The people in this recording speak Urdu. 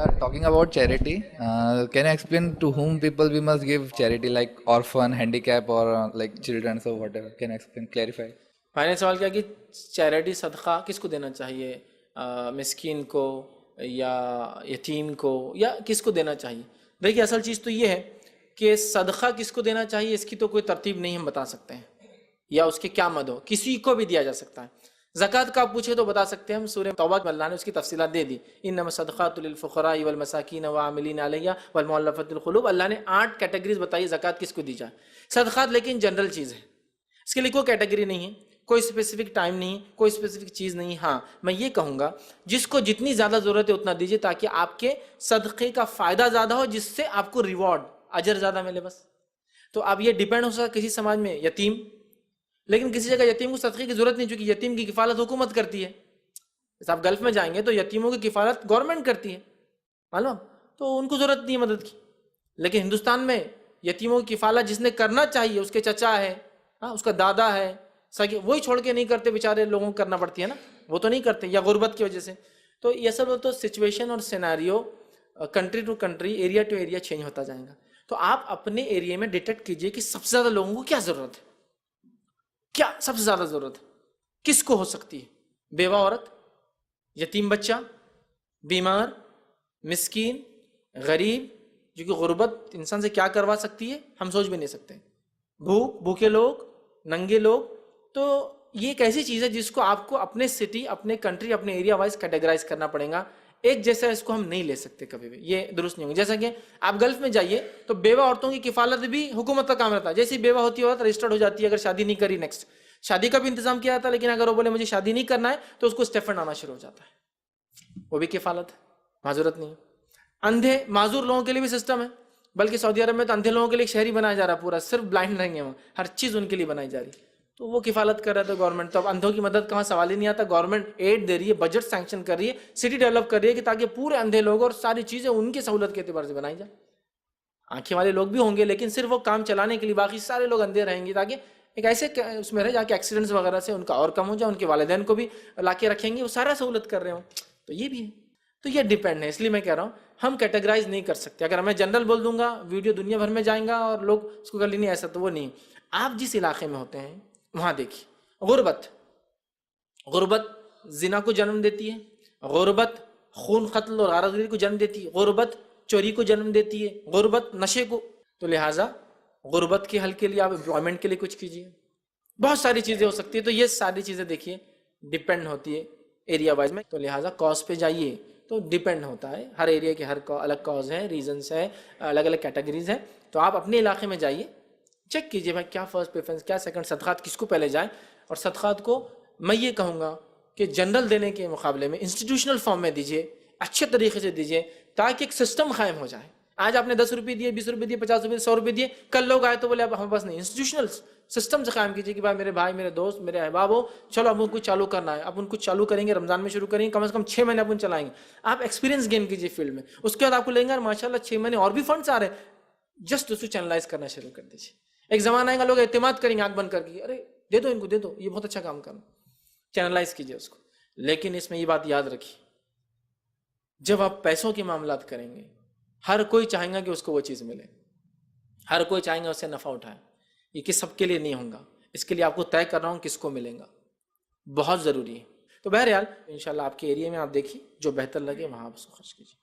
Talking about charity, can you explain to whom people we must give charity, like orphan, handicap, or like children, or whatever? Can you explain, clarify? بھائی نے سوال کیا کہ چیریٹی صدقہ کس کو دینا چاہیے، مسکین کو یا یتیم کو یا کس کو دینا چاہیے؟ دیکھیے اصل چیز تو یہ ہے کہ صدقہ کس کو دینا چاہیے اس کی تو کوئی ترتیب نہیں ہم بتا سکتے ہیں، یا اس کے کیا مد ہو، کسی کو بھی دیا جا سکتا ہے۔ زکوٰۃ کا آپ پوچھے تو بتا سکتے ہیں، ہم سورہ توبہ میں اللہ نے اس کی تفصیلات دے دی، انما الصدقات للفقراء والمساکین والعاملین علیہا والمؤلفۃ القلوب، اللہ نے 8 کیٹیگریز بتائی زکوٰۃ کس کو دی جائے۔ صدقات لیکن جنرل چیز ہے، اس کے لیے کوئی کیٹیگری نہیں ہے، کوئی اسپیسیفک ٹائم نہیں، کوئی اسپیسیفک چیز نہیں۔ ہاں میں یہ کہوں گا جس کو جتنی زیادہ ضرورت ہے اتنا دیجیے، تاکہ آپ کے صدقے کا فائدہ زیادہ ہو، جس سے آپ کو ریوارڈ اجر زیادہ ملے بس۔ تو اب یہ ڈیپینڈ ہو سکتا کسی سماج میں یتیم، لیکن کسی جگہ یتیم کو صدقے کی ضرورت نہیں، چونکہ یتیم کی کفالت حکومت کرتی ہے۔ جیسے آپ گلف میں جائیں گے تو یتیموں کی کفالت گورنمنٹ کرتی ہے، معلوم، تو ان کو ضرورت نہیں ہے مدد کی۔ لیکن ہندوستان میں یتیموں کی کفالت جس نے کرنا چاہیے، اس کے چچا ہے، اس کا دادا ہے، وہی چھوڑ کے نہیں کرتے، بیچارے لوگوں کو کرنا پڑتی ہے نا، وہ تو نہیں کرتے، یا غربت کی وجہ سے۔ تو یہ سب تو سچویشن اور scenario country to country, area to area change ہوتا جائے گا۔ تو آپ اپنے ایریا میں ڈیٹیکٹ کیجئے کہ سب سے زیادہ لوگوں کو کیا ضرورت ہے، کیا سب سے زیادہ ضرورت ہے، کس کو ہو سکتی ہے؟ بیوہ عورت، یتیم بچہ، بیمار، مسکین، غریب، جو کہ غربت انسان سے کیا کروا سکتی ہے ہم سوچ بھی نہیں سکتے، بھوکے لوگ، ننگے لوگ۔ تو یہ ایک ایسی چیز ہے جس کو آپ کو اپنے سٹی، اپنے کنٹری، اپنے ایریا وائز کیٹیگرائز کرنا پڑے گا، ایک جیسا اس کو ہم نہیں لے سکتے کبھی بھی، یہ درست نہیں ہوگا۔ جیسا کہ آپ گلف میں جائیے تو بیوہ عورتوں کی کفالت بھی حکومت کا کام رہتا ہے، جیسی بیوہ ہوتی ہے عورت رجسٹرڈ ہو جاتی ہے، اگر شادی نہیں کری نیکسٹ شادی کا بھی انتظام کیا جاتا ہے، لیکن اگر وہ بولے مجھے شادی نہیں کرنا ہے تو اس کو اسٹیفنڈ آنا شروع ہو جاتا ہے، وہ بھی کفالت ہے، معذورت نہیں ہے۔ اندھے معذور لوگوں کے لیے بھی سسٹم ہے، بلکہ سعودی عرب میں تو اندھے لوگوں کے لیے ایک شہری بنایا جا رہا ہے پورا، صرف بلائنڈ رہیں گے وہ، ہر چیز ان کے لیے بنائی جا رہی ہے، تو وہ کفالت کر رہا تھا گورنمنٹ۔ تو اب اندھوں کی مدد کہاں، سوال ہی نہیں آتا، گورنمنٹ ایڈ دے رہی ہے، بجٹ سینکشن کر رہی ہے، سٹی ڈیولپ کر رہی ہے کہ تاکہ پورے اندھے لوگ اور ساری چیزیں ان کی سہولت کے اعتبار سے بنائی جائیں۔ آنکھیں والے لوگ بھی ہوں گے لیکن صرف وہ کام چلانے کے لیے، باقی سارے لوگ اندھے رہیں گے، تاکہ ایک ایسے اس میں رہے جا کے ایکسیڈنٹس وغیرہ سے ان کا اور کم ہو جائے، ان کے والدین کو بھی لا کے رکھیں گے، وہ سارا سہولت کر رہے ہوں، تو یہ بھی ہے۔ تو یہ ڈیپینڈ ہے، اس لیے میں کہہ رہا ہوں ہم کیٹیگرائز نہیں کر سکتے۔ اگر میں جنرل بول دوں گا ویڈیو دنیا بھر میں جائیں گا اور لوگ اس کو کر لیں، نہیں ایسا تو وہ نہیں۔ آپ جس علاقے میں ہوتے ہیں وہاں دیکھیے، غربت زنا کو جنم دیتی ہے، غربت خون قتل اور غارت گری کو جنم دیتی ہے، غربت چوری کو جنم دیتی ہے، غربت نشے کو۔ تو لہٰذا غربت کے حل کے لیے آپ امپلائمنٹ کے لیے کچھ کیجیے، بہت ساری چیزیں ہو سکتی ہے۔ تو یہ ساری چیزیں دیکھیے ڈیپینڈ ہوتی ہے ایریا وائز میں، تو لہٰذا کاز پہ جائیے تو ڈیپینڈ ہوتا ہے، ہر ایریا کے ہر الگ کاز ہے، ریزنس ہے، الگ الگ کیٹیگریز ہیں۔ تو آپ اپنے علاقے میں جائیے، چیک کیجیے بھائی کیا فرسٹ پریفرنس، کیا سیکنڈ، صدقات کس کو پہلے جائیں۔ اور صدقات کو میں یہ کہوں گا کہ جنرل دینے کے مقابلے میں انسٹیٹیوشنل فارم میں دیجیے، اچھے طریقے سے دیجیے، تاکہ ایک سسٹم قائم ہو جائے۔ آج آپ نے 10 روپے دیے، 20 روپے دیے، 50 روپے، 100 روپے دیے، کل لوگ آئے تو بولے اب ہمارے پاس نہیں۔ انسٹیٹیوشنل سسٹم سے قائم کیجیے کہ بھائی میرے بھائی، میرے دوست، میرے احباب ہو، چلو اب ان کو چالو کرنا ہے، اب ان کو چالو کریں گے، رمضان میں شروع کریں گے، کم از کم 6 مہینے اپن چلائیں گے۔ آپ ایکسپیرینس گین کیجیے فیلڈ میں، اس کے بعد آپ کو لیں گے اور ماشاء اللہ 6 مہینے اور بھی فنڈس آ رہے ہیں، جسٹ اس کو چینلائز کرنا شروع کر دیجیے۔ ایک زمانہ آئے گا لوگ اعتماد کریں گے آنکھ بند کر کے، ارے دے دو ان کو، دے دو، یہ بہت اچھا کام کرنا، چینلائز کیجیے اس کو۔ لیکن اس میں یہ بات یاد رکھیے، جب آپ پیسوں کے معاملات کریں گے، ہر کوئی چاہیں گا کہ اس کو وہ چیز ملے، ہر کوئی چاہیں گا اس سے نفع اٹھائے، یہ کہ سب کے لیے نہیں ہوں گا، اس کے لیے آپ کو طے کر رہا ہوں کس کو ملے گا، بہت ضروری ہے۔ تو بہرحال انشاءاللہ آپ کے ایریا میں آپ دیکھیے جو بہتر لگے وہاں آپ اس کو خرچ کیجیے۔